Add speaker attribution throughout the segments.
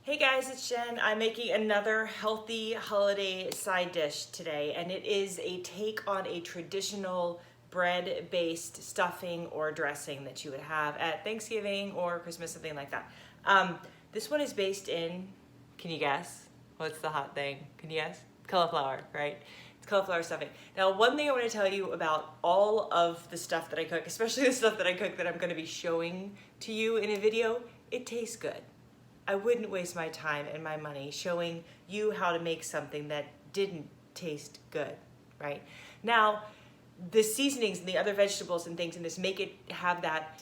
Speaker 1: Hey guys, it's Jen. I'm making another healthy holiday side dish today, and it is a take on a traditional bread-based stuffing or dressing that you would have at Thanksgiving or Christmas, something like that. This one is based in, can you guess? What's the hot thing? Can you guess? Cauliflower, right? It's cauliflower stuffing. Now, one thing I want to tell you about all of the stuff that I cook, especially the stuff that I cook that I'm going to be showing to you in a video, it tastes good. I wouldn't waste my time and my money showing you how to make something that didn't taste good, right? Now, the seasonings and the other vegetables and things in this make it have that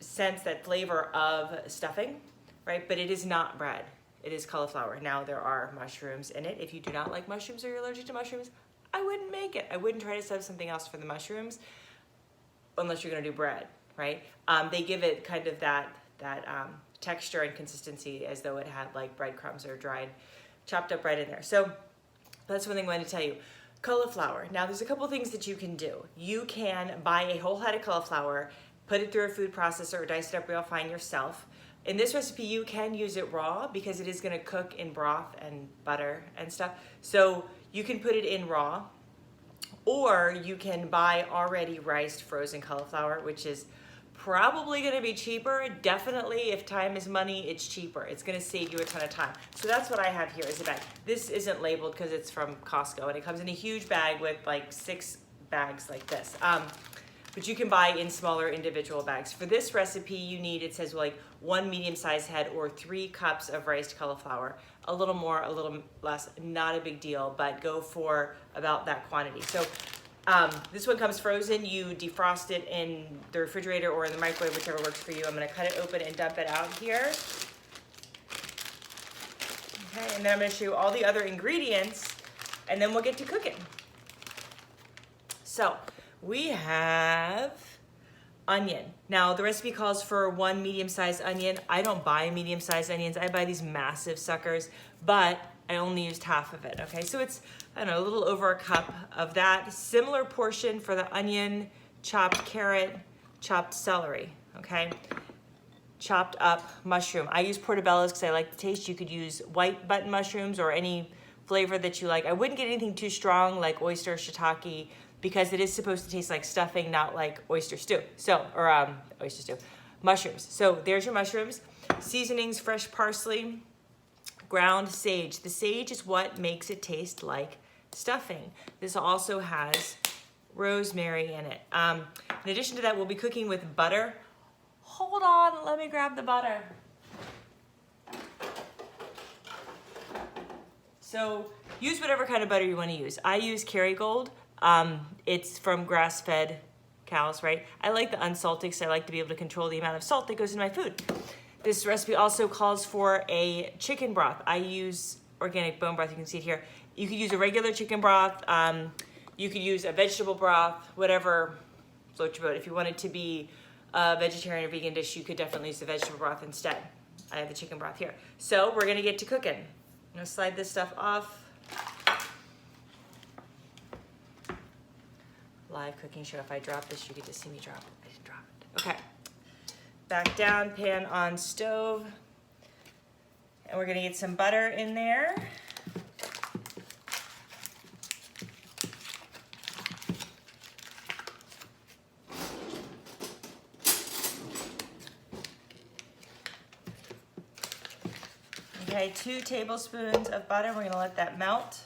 Speaker 1: sense, that flavor of stuffing, right? But it is not bread. It is cauliflower. Now, there are mushrooms in it. If you do not like mushrooms or you're allergic to mushrooms, I wouldn't make it. I wouldn't try to stuff something else for the mushrooms unless you're gonna do bread, right? They give it kind of that texture and consistency as though it had like breadcrumbs or dried chopped up bread in there. So that's one thing I want to tell you. Cauliflower. Now there's a couple things that you can do. You can buy a whole head of cauliflower, put it through a food processor or dice it up real fine yourself. In this recipe you can use it raw because it is going to cook in broth and butter and stuff. So you can put it in raw, or you can buy already riced frozen cauliflower, which is probably going to be cheaper. Definitely, if time is money, it's cheaper. It's going to save you a ton of time. So that's what I have here is a bag. This isn't labeled because it's from Costco, and it comes in a huge bag with like 6 bags like this. But you can buy in smaller individual bags. For this recipe, you need, it says like 1 medium-sized head or 3 cups of riced cauliflower. A little more, a little less, not a big deal, but go for about that quantity. So this one comes frozen. You defrost it in the refrigerator or in the microwave, whichever works for you. I'm going to cut it open and dump it out here. Okay, and then I'm going to show you all the other ingredients, and then we'll get to cooking. So we have onion. Now the recipe calls for 1 medium-sized onion. I don't buy medium-sized onions. I buy these massive suckers, but I only used half of it, okay? So it's, I don't know, a little over a cup of that. Similar portion for the onion, chopped carrot, chopped celery, okay? Chopped up mushroom. I use portobellos because I like the taste. You could use white button mushrooms or any flavor that you like. I wouldn't get anything too strong like oyster shiitake because it is supposed to taste like stuffing, not like oyster stew. So, or oyster stew, mushrooms. So there's your mushrooms. Seasonings, fresh parsley, ground sage. The sage is what makes it taste like stuffing. This also has rosemary in it. In addition to that, we'll be cooking with butter. Hold on, let me grab the butter. So use whatever kind of butter you want to use. I use Kerrygold. It's from grass-fed cows, right? I like the unsalted because I like to be able to control the amount of salt that goes in my food. This recipe also calls for a chicken broth. I use organic bone broth, you can see it here. You could use a regular chicken broth, you could use a vegetable broth, whatever floats your boat. If you want it to be a vegetarian or vegan dish, you could definitely use the vegetable broth instead. I have the chicken broth here. So we're gonna get to cooking. I'm gonna slide this stuff off. Live cooking show. If I drop this, you get to see me drop it. I didn't drop it. Okay. Back down, pan on stove. And we're gonna get some butter in there. Okay, 2 tablespoons of butter. We're gonna let that melt.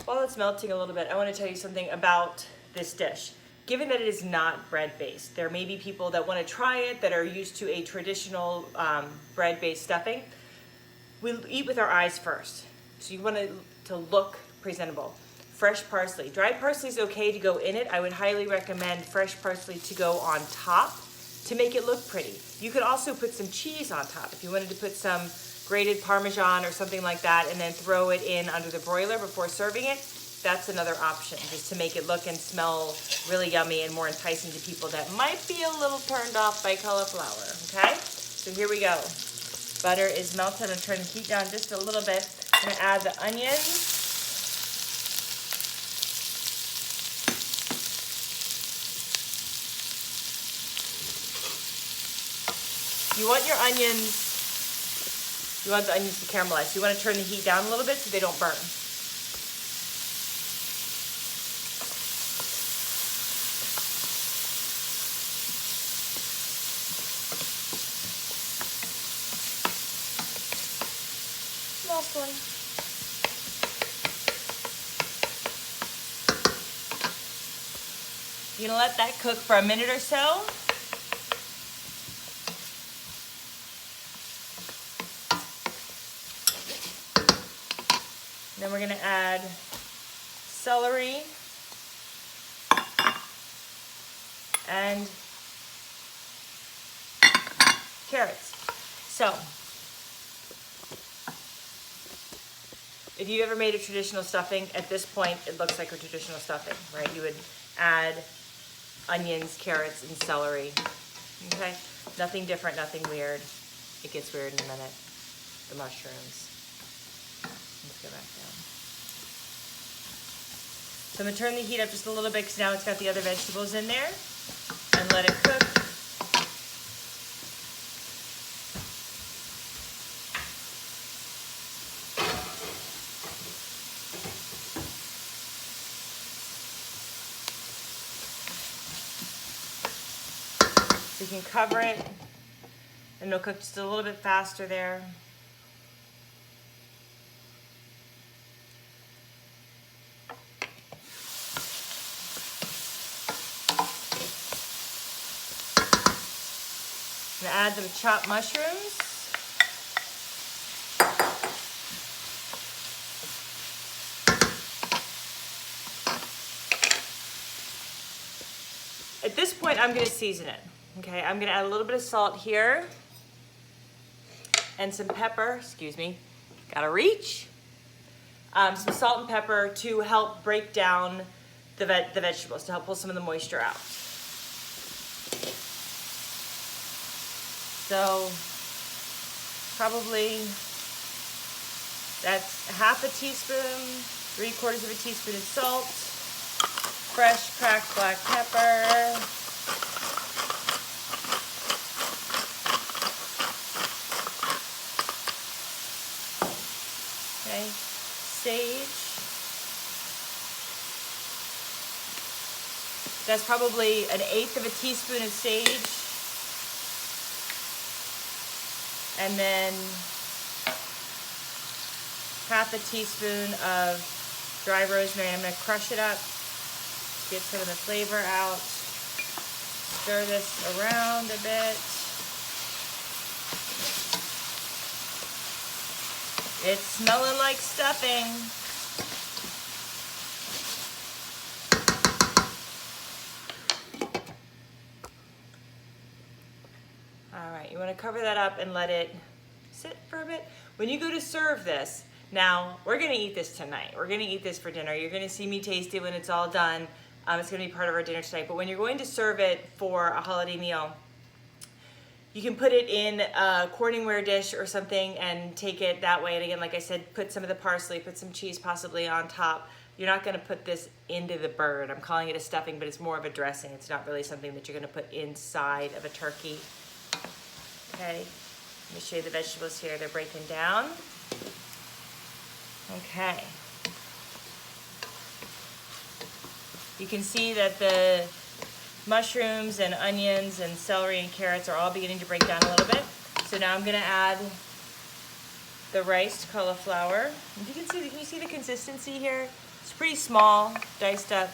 Speaker 1: While it's melting a little bit, I want to tell you something about this dish. Given that it is not bread-based, there may be people that want to try it that are used to a traditional bread-based stuffing. We eat with our eyes first. So you want it to look presentable. Fresh parsley. Dried parsley is okay to go in it. I would highly recommend fresh parsley to go on top to make it look pretty. You could also put some cheese on top if you wanted to put some grated Parmesan or something like that and then throw it in under the broiler before serving it. That's another option, just to make it look and smell really yummy and more enticing to people that might be a little turned off by cauliflower, okay? So here we go. Butter is melted. I'm going to turn the heat down just a little bit. I'm going to add the onions. You want the onions to caramelize. So you want to turn the heat down a little bit so they don't burn. Last one. You're gonna let that cook for a minute or so. Then we're gonna add celery and carrots. So, if you ever made a traditional stuffing, at this point it looks like a traditional stuffing, right? You would add onions, carrots, and celery. Okay? Nothing different, nothing weird. It gets weird in a minute. The mushrooms. Let's go back down. So I'm going to turn the heat up just a little bit because now it's got the other vegetables in there. And let it cook. So you can cover it and it'll cook just a little bit faster there. I'm gonna add some chopped mushrooms. At this point, I'm gonna season it. Okay, I'm gonna add a little bit of salt here and some pepper, excuse me, gotta reach. Some salt and pepper to help break down the vegetables, to help pull some of the moisture out. So probably that's half a teaspoon, 3/4 of a teaspoon of salt, fresh cracked black pepper, okay, sage. That's probably 1/8 of a teaspoon of sage. And then half a teaspoon of dry rosemary. I'm going to crush it up, get some of the flavor out. Stir this around a bit. It's smelling like stuffing. All right, you want to cover that up and let it sit for a bit. When you go to serve this, now we're going to eat this tonight. We're going to eat this for dinner. You're going to see me taste it when it's all done. It's going to be part of our dinner tonight. But when you're going to serve it for a holiday meal, you can put it in a corningware dish or something and take it that way. And again, like I said, put some of the parsley, put some cheese possibly on top. You're not going to put this into the bird. I'm calling it a stuffing, but it's more of a dressing. It's not really something that you're going to put inside of a turkey. Okay, let me show you the vegetables here. They're breaking down. Okay. You can see that the mushrooms and onions and celery and carrots are all beginning to break down a little bit. So now I'm going to add the riced cauliflower. If you can you see the consistency here? It's pretty small, diced up.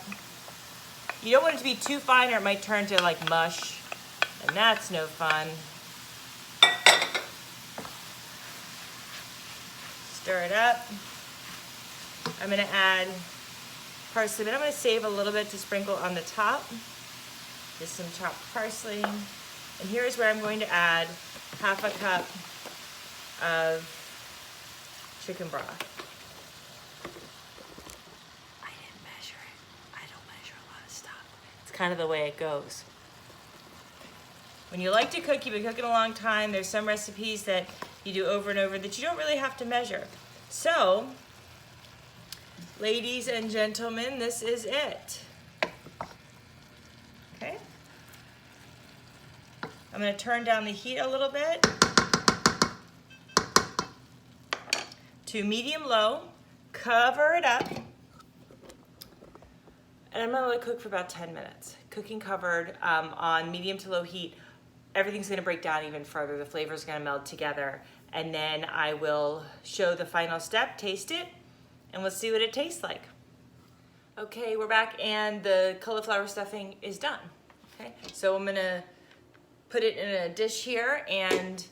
Speaker 1: You don't want it to be too fine or it might turn to like mush, and that's no fun. Stir it up. I'm going to add parsley, but I'm going to save a little bit to sprinkle on the top. Just some chopped parsley. And here's where I'm going to add half a cup of chicken broth. I didn't measure it. I don't measure a lot of stuff. It's kind of the way it goes. when you like to cook, you've been cooking a long time, there's some recipes that you do over and over that you don't really have to measure. So, ladies and gentlemen, this is it. Okay? I'm going to turn down the heat a little bit to medium-low, cover it up, and I'm going to let it cook for about 10 minutes. Cooking covered on medium to low heat, everything's going to break down even further. The flavor's going to meld together, and then I will show the final step, taste it, and we'll see what it tastes like. Okay, we're back, and the cauliflower stuffing is done. Okay, so I'm going to put it in a dish here and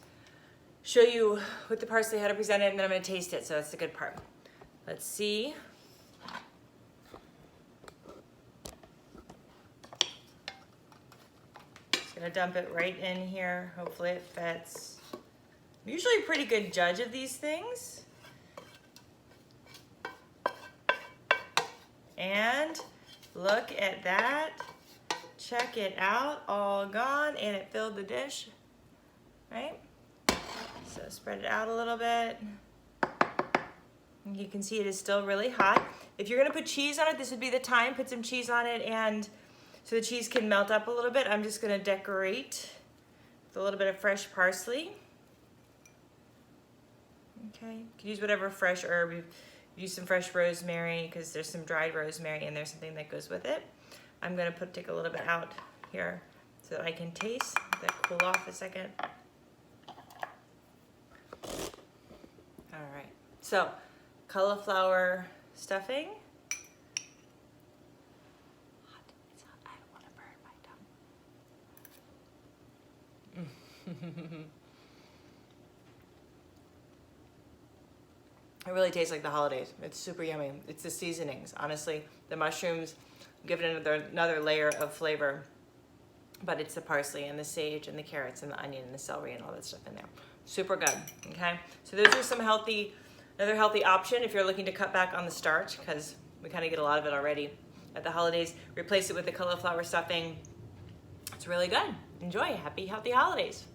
Speaker 1: show you with the parsley how to present it, and then I'm going to taste it, so that's the good part. Let's see. Just going to dump it right in here. Hopefully it fits. I'm usually a pretty good judge of these things. And look at that. Check it out, all gone, and it filled the dish, right? So spread it out a little bit. You can see it is still really hot. If you're gonna put cheese on it, this would be the time. Put some cheese on it, and so the cheese can melt up a little bit. I'm just gonna decorate with a little bit of fresh parsley. Okay, you can use whatever fresh herb. Use some fresh rosemary, because there's some dried rosemary and there's something that goes with it. I'm gonna take a little bit out here so that I can taste. Let that cool off a second. All right, so cauliflower stuffing. Hot, it's hot, I don't wanna burn my tongue. It really tastes like the holidays. It's super yummy. It's the seasonings, honestly. The mushrooms give it another layer of flavor, but it's the parsley and the sage and the carrots and the onion and the celery and all that stuff in there. Super good, okay? So those are some another healthy option if you're looking to cut back on the starch, because we kind of get a lot of it already at the holidays. Replace it with the cauliflower stuffing. It's really good. Enjoy. Happy, healthy holidays.